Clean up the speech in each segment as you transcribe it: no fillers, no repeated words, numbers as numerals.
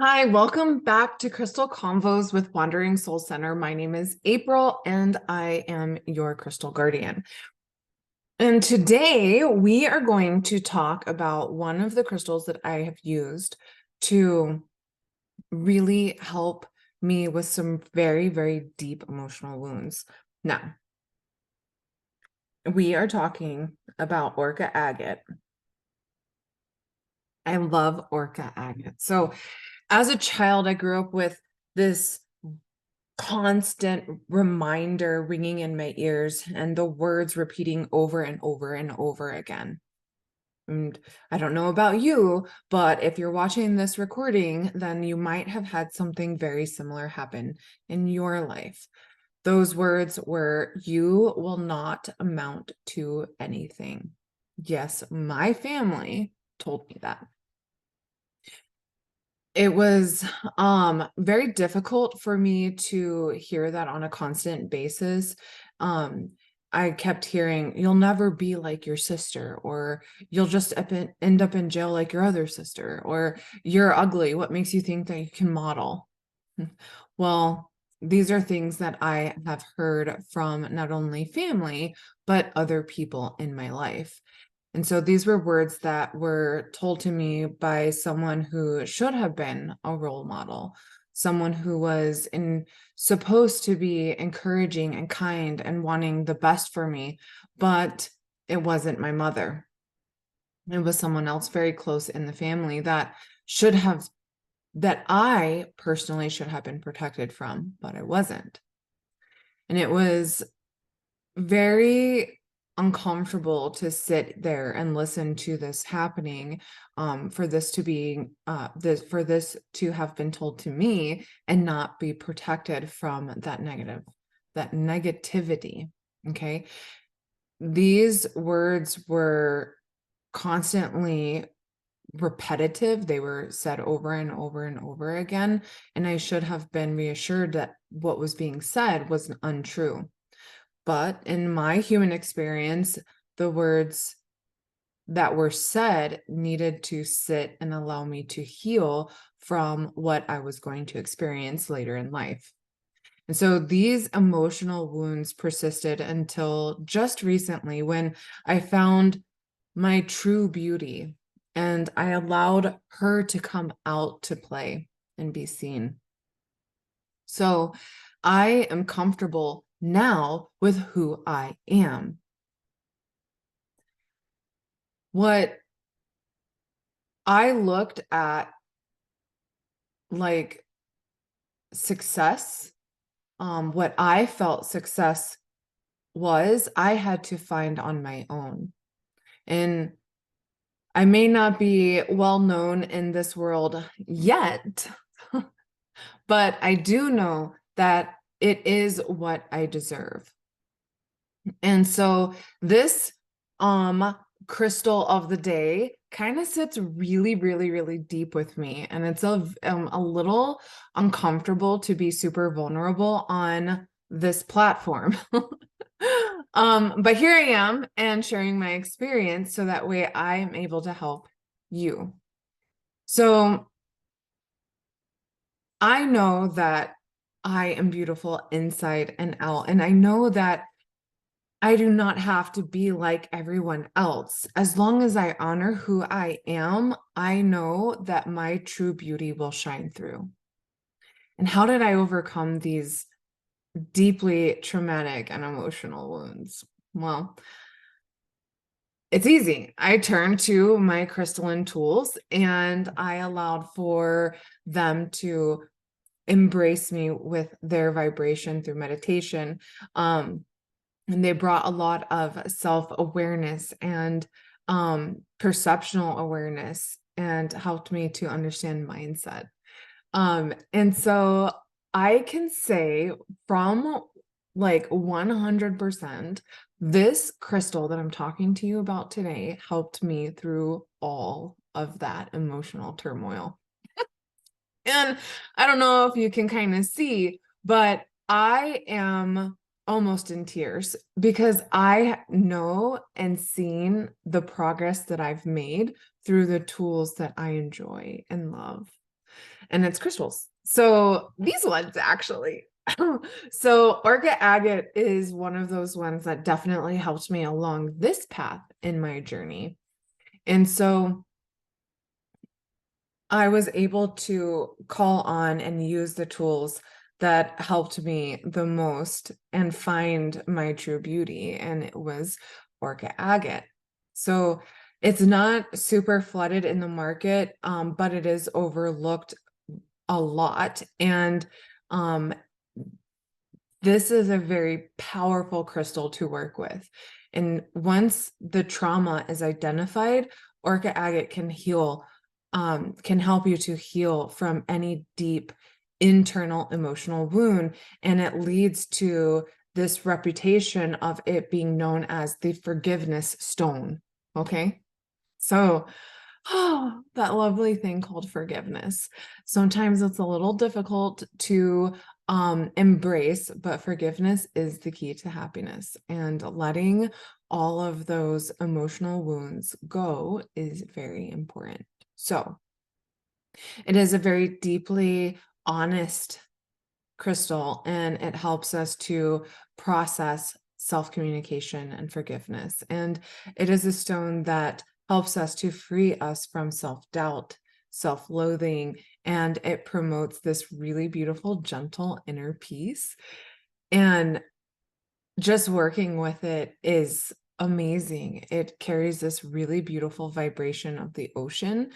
Hi, welcome back to Crystal Convos with Wandering Soul Center. My name is April and I am your crystal guardian. And today we are going to talk about one of the crystals that I have used to really help me with some very, very deep emotional wounds. Now, we are talking about Orca Agate. I love Orca Agate. So, as a child, I grew up with this constant reminder ringing in my ears and the words repeating over and over and over again. And I don't know about you, but if you're watching this recording, then you might have had something very similar happen in your life. Those words were, "You will not amount to anything." Yes, my family told me that. It was very difficult for me to hear that on a constant basis. Um, I kept hearing, "You'll never be like your sister," or "You'll just end up in jail like your other sister," or "You're ugly. What makes you think that you can model?" Well, these are things that I have heard from not only family, but other people in my life. And so these were words that were told to me by someone who should have been a role model, someone who was supposed to be encouraging and kind and wanting the best for me, but it wasn't my mother. It was someone else very close in the family that I personally should have been protected from, but I wasn't. And it was very uncomfortable to sit there and listen to this happening, for this to have been told to me and not be protected from that negativity. Okay. These words were constantly repetitive. They were said over and over and over again, and I should have been reassured that what was being said was untrue. But in my human experience, the words that were said needed to sit and allow me to heal from what I was going to experience later in life. And so these emotional wounds persisted until just recently when I found my true beauty and I allowed her to come out to play and be seen. So I am comfortable now with who I am. What I looked at like success, what I felt success was, I had to find on my own. And I may not be well known in this world yet, but I do know that it is what I deserve. And so this crystal of the day kind of sits really, really, really deep with me. And it's a little uncomfortable to be super vulnerable on this platform. But here I am and sharing my experience so that way I am able to help you. So I know that I am beautiful inside and out. And I know that I do not have to be like everyone else. As long as I honor who I am, I know that my true beauty will shine through. And how did I overcome these deeply traumatic and emotional wounds? Well, it's easy. I turned to my crystalline tools and I allowed for them to embrace me with their vibration through meditation. And they brought a lot of self-awareness and perceptional awareness and helped me to understand mindset. And so I can say from like 100%, this crystal that I'm talking to you about today helped me through all of that emotional turmoil. And I don't know if you can kind of see, but I am almost in tears because I know and seen the progress that I've made through the tools that I enjoy and love. and it's crystals. So these ones actually. So Orca Agate is one of those ones that definitely helped me along this path in my journey. And so I was able to call on and use the tools that helped me the most and find my true beauty, and it was Orca Agate. So it's not super flooded in the market, but it is overlooked a lot. And this is a very powerful crystal to work with. And once the trauma is identified, Orca Agate can heal, can help you to heal from any deep internal emotional wound. And it leads to this reputation of it being known as the forgiveness stone. Okay. So, oh, that lovely thing called forgiveness. Sometimes it's a little difficult to embrace, but forgiveness is the key to happiness. And letting all of those emotional wounds go is very important. So, it is a very deeply honest crystal, and it helps us to process self-communication and forgiveness. And it is a stone that helps us to free us from self-doubt, self-loathing, and it promotes this really beautiful, gentle inner peace. And just working with it is amazing. It carries this really beautiful vibration of the ocean,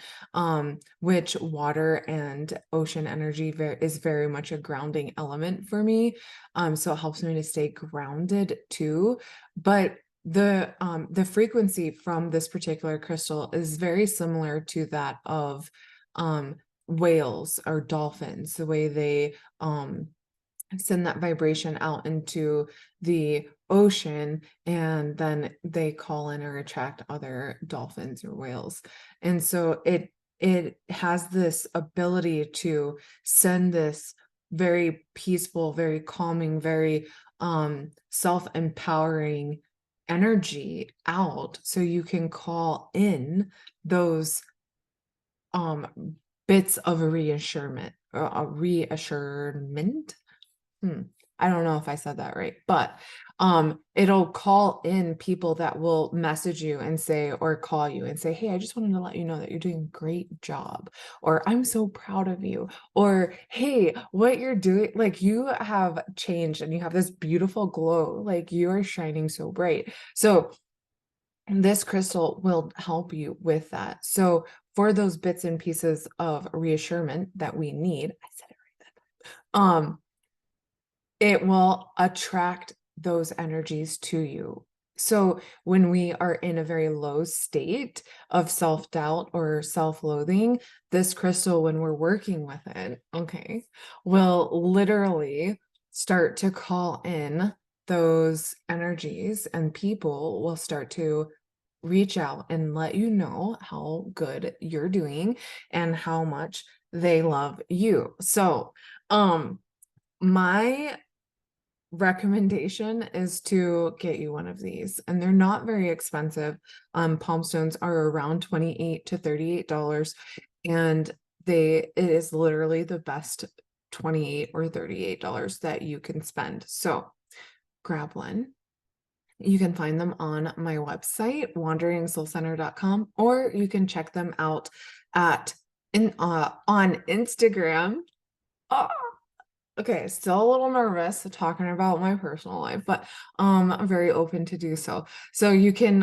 which water and ocean energy is very much a grounding element for me. So it helps me to stay grounded too. But the frequency from this particular crystal is very similar to that of whales or dolphins, the way they send that vibration out into the ocean, and then they call in or attract other dolphins or whales. And so it has this ability to send this very peaceful, very calming, very self-empowering energy out, so you can call in those bits of reassurance, a reassurement. I don't know if I said that right, but it'll call in people that will message you and say, or call you and say, hey, I just wanted to let you know that you're doing a great job, or I'm so proud of you, or hey, what you're doing, like you have changed and you have this beautiful glow, like you are shining so bright. So this crystal will help you with that. So for those bits and pieces of reassurance that we need, I said it right. It will attract those energies to you. So when we are in a very low state of self-doubt or self-loathing, this crystal, when we're working with it, okay, will literally start to call in those energies, and people will start to reach out and let you know how good you're doing and how much they love you. So, my recommendation is to get you one of these, and they're not very expensive. Palm stones are around $28 to $38, and it is literally the best $28 or $38 that you can spend. So grab one. You can find them on my website, wanderingsoulcenter.com, or you can check them out on Instagram. Oh, okay, still a little nervous talking about my personal life, but I'm very open to do so. So you can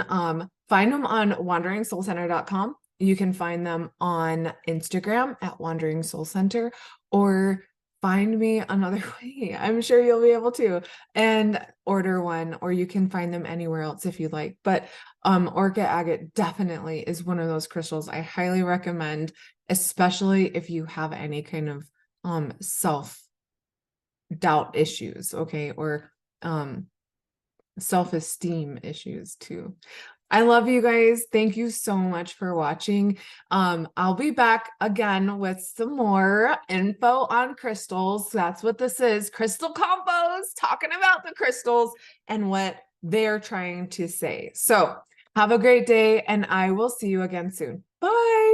find them on wanderingsoulcenter.com. You can find them on Instagram at Wandering Soul Center, or find me another way. I'm sure you'll be able to, and order one, or you can find them anywhere else if you like. But Orca Agate definitely is one of those crystals I highly recommend, especially if you have any kind of self-doubt issues, okay, or self-esteem issues too. I love you guys. Thank you so much for watching. I'll be back again with some more info on crystals. That's what this is, crystal combos, talking about the crystals and what they're trying to say. So have a great day, and I will see you again soon. Bye.